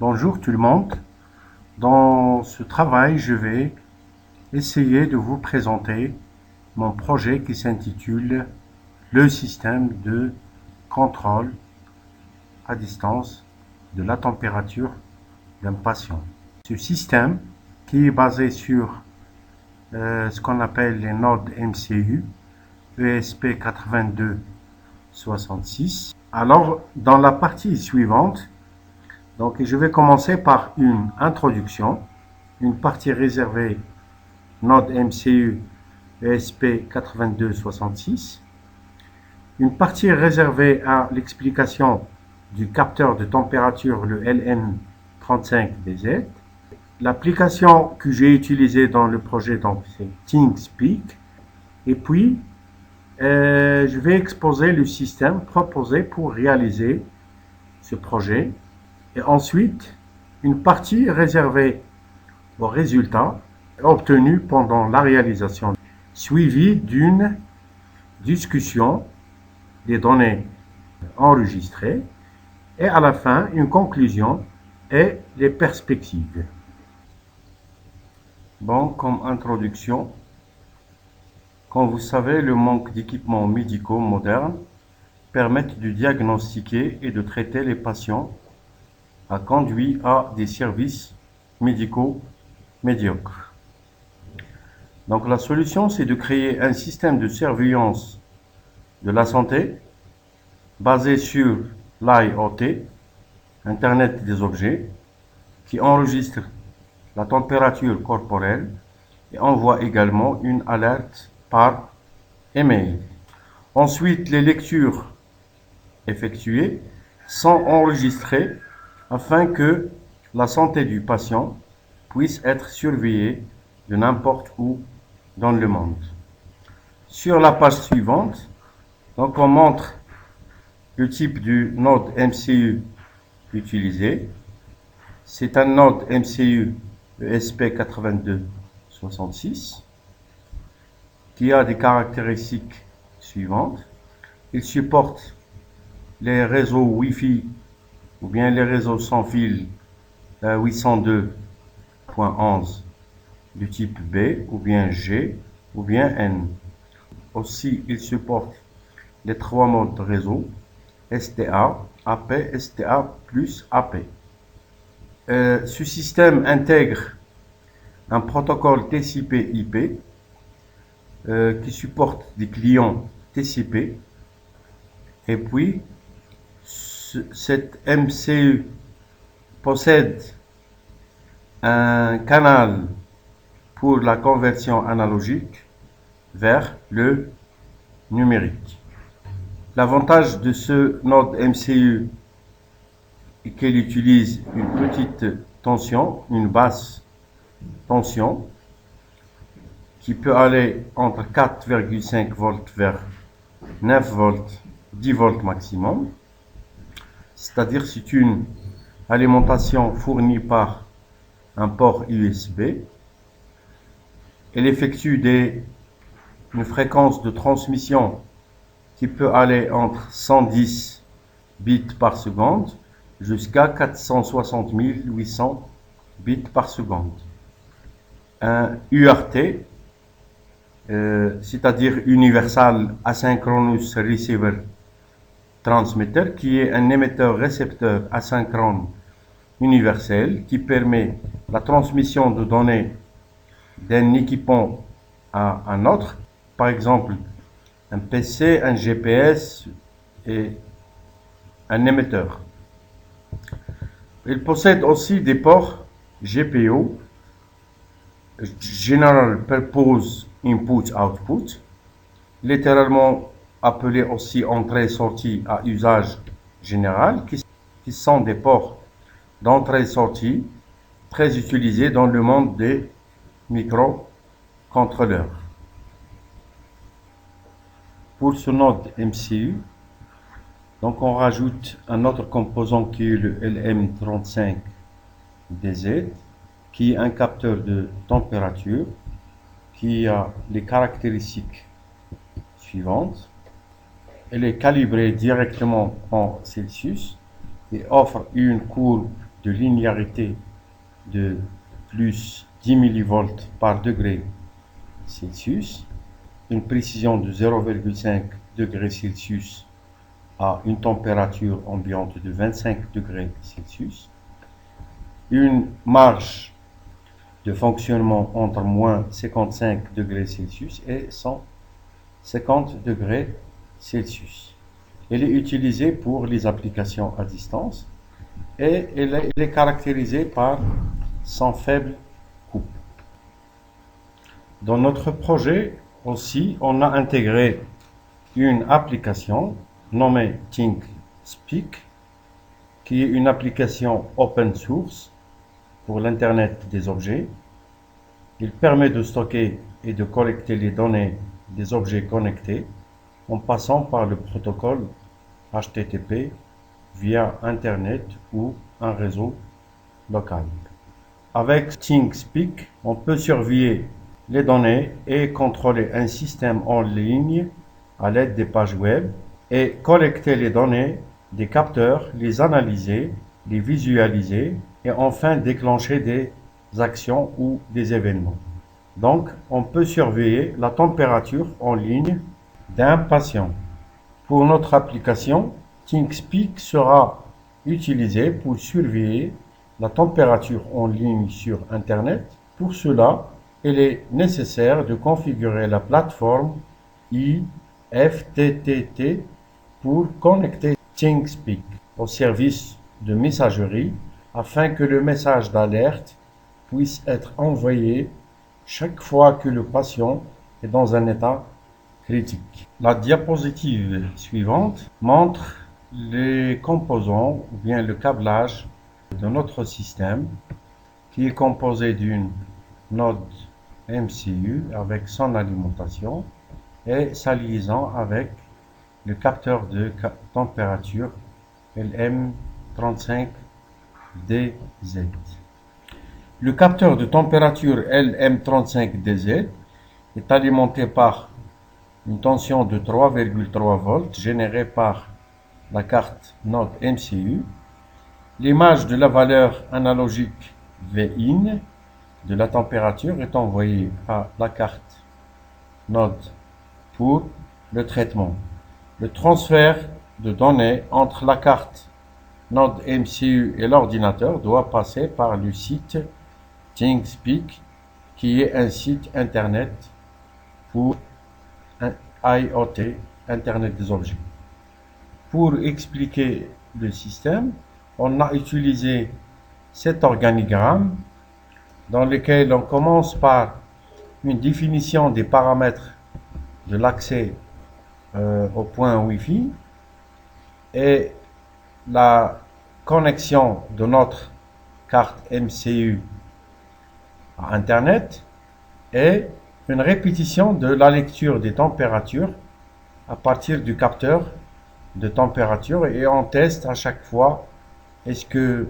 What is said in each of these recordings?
Bonjour tout le monde. Dans ce travail, je vais essayer de vous présenter mon projet qui s'intitule le système de contrôle à distance de la température d'un patient. Ce système qui est basé sur ce qu'on appelle les nodes MCU ESP8266. Alors, dans la partie suivante, donc, je vais commencer par une introduction, une partie réservée node MCU ESP8266, une partie réservée à l'explication du capteur de température, le LM35DZ. L'application que j'ai utilisée dans le projet, donc, c'est ThinkSpeak. Et puis, je vais exposer le système proposé pour réaliser ce projet. Et ensuite, une partie réservée aux résultats obtenus pendant la réalisation, suivie d'une discussion des données enregistrées, et à la fin, une conclusion et les perspectives. Bon, comme introduction, comme vous savez, le manque d'équipements médicaux modernes permettent de diagnostiquer et de traiter les patients a conduit à des services médicaux médiocres. Donc la solution, c'est de créer un système de surveillance de la santé basé sur l'IoT, Internet des objets, qui enregistre la température corporelle et envoie également une alerte par email. Ensuite, les lectures effectuées sont enregistrées afin que la santé du patient puisse être surveillée de n'importe où dans le monde. Sur la page suivante, donc on montre le type du node MCU utilisé. C'est un node MCU ESP8266 qui a des caractéristiques suivantes. Il supporte les réseaux Wi-Fi ou bien les réseaux sans fil 802.11 du type B, ou bien G, ou bien N. Aussi, il supporte les trois modes de réseau, STA, AP, STA plus AP. Ce système intègre un protocole TCP/IP qui supporte des clients TCP, et puis cette MCU possède un canal pour la conversion analogique vers le numérique. L'avantage de ce node MCU est qu'il utilise une petite tension, une basse tension, qui peut aller entre 4,5 volts vers 9 volts, 10 volts maximum. C'est-à-dire c'est une alimentation fournie par un port USB. Elle effectue une fréquence de transmission qui peut aller entre 110 bits par seconde jusqu'à 460 800 bits par seconde. Un URT, c'est-à-dire Universal Asynchronous Receiver Transmitter, qui est un émetteur-récepteur asynchrone universel qui permet la transmission de données d'un équipement à un autre, par exemple un PC, un GPS et un émetteur. Il possède aussi des ports GPO, General Purpose Input-Output, littéralement appelés aussi entrée-sortie à usage général, qui sont des ports d'entrée-sortie très utilisés dans le monde des microcontrôleurs. Pour ce node MCU, donc on rajoute un autre composant qui est le LM35DZ, qui est un capteur de température qui a les caractéristiques suivantes. Elle est calibrée directement en Celsius et offre une courbe de linéarité de plus 10 millivolts par degré Celsius, une précision de 0,5 degrés Celsius à une température ambiante de 25 degrés Celsius, une marge de fonctionnement entre moins 55 degrés Celsius et 150 degrés Celsius. Elle est utilisée pour les applications à distance et elle est caractérisée par son faible coût. Dans notre projet aussi, on a intégré une application nommée ThinkSpeak, qui est une application open source pour l'Internet des objets. Il permet de stocker et de collecter les données des objets connectés en passant par le protocole HTTP via Internet ou un réseau local. Avec ThinkSpeak, on peut surveiller les données et contrôler un système en ligne à l'aide des pages web et collecter les données des capteurs, les analyser, les visualiser et enfin déclencher des actions ou des événements. Donc, on peut surveiller la température en ligne d'un patient. Pour notre application, ThinkSpeak sera utilisé pour surveiller la température en ligne sur Internet. Pour cela, il est nécessaire de configurer la plateforme IFTTT pour connecter ThinkSpeak au service de messagerie afin que le message d'alerte puisse être envoyé chaque fois que le patient est dans un état critique. La diapositive suivante montre les composants ou bien le câblage de notre système qui est composé d'une node MCU avec son alimentation et sa liaison avec le capteur de température LM35DZ. Le capteur de température LM35DZ est alimenté par une tension de 3,3 volts générée par la carte node MCU. L'image de la valeur analogique Vin de la température est envoyée à la carte node pour le traitement. Le transfert de données entre la carte node MCU et l'ordinateur doit passer par le site ThinkSpeak, qui est un site internet pour IoT, Internet des objets. Pour expliquer le système, on a utilisé cet organigramme dans lequel on commence par une définition des paramètres de l'accès au point Wi-Fi et la connexion de notre carte MCU à Internet et une répétition de la lecture des températures à partir du capteur de température et on teste à chaque fois est-ce que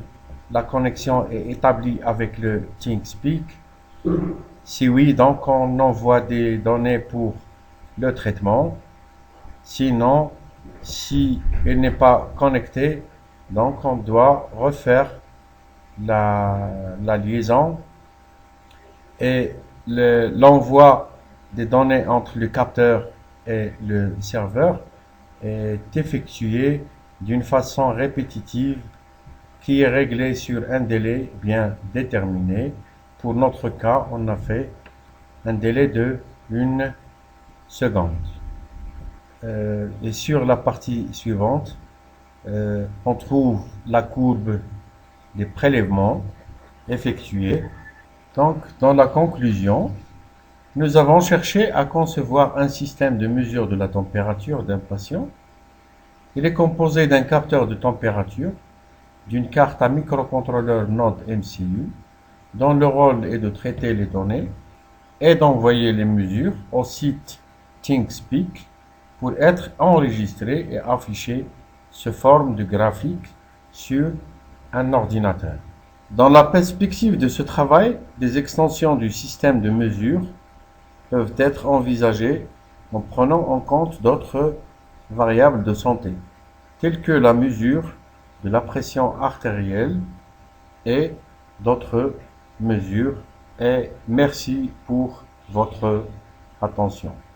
la connexion est établie avec le ThinkSpeak. Si oui, donc on envoie des données pour le traitement. Sinon, si elle n'est pas connectée, donc on doit refaire la liaison et l'envoi des données entre le capteur et le serveur est effectué d'une façon répétitive qui est réglée sur un délai bien déterminé. Pour notre cas, on a fait un délai de 1 seconde. Et sur la partie suivante, on trouve la courbe des prélèvements effectués. Donc, dans la conclusion, nous avons cherché à concevoir un système de mesure de la température d'un patient. Il est composé d'un capteur de température, d'une carte à microcontrôleur node MCU, dont le rôle est de traiter les données et d'envoyer les mesures au site ThinkSpeak pour être enregistrées et affichées sous forme de graphique sur un ordinateur. Dans la perspective de ce travail, des extensions du système de mesure peuvent être envisagées en prenant en compte d'autres variables de santé, telles que la mesure de la pression artérielle et d'autres mesures. Et merci pour votre attention.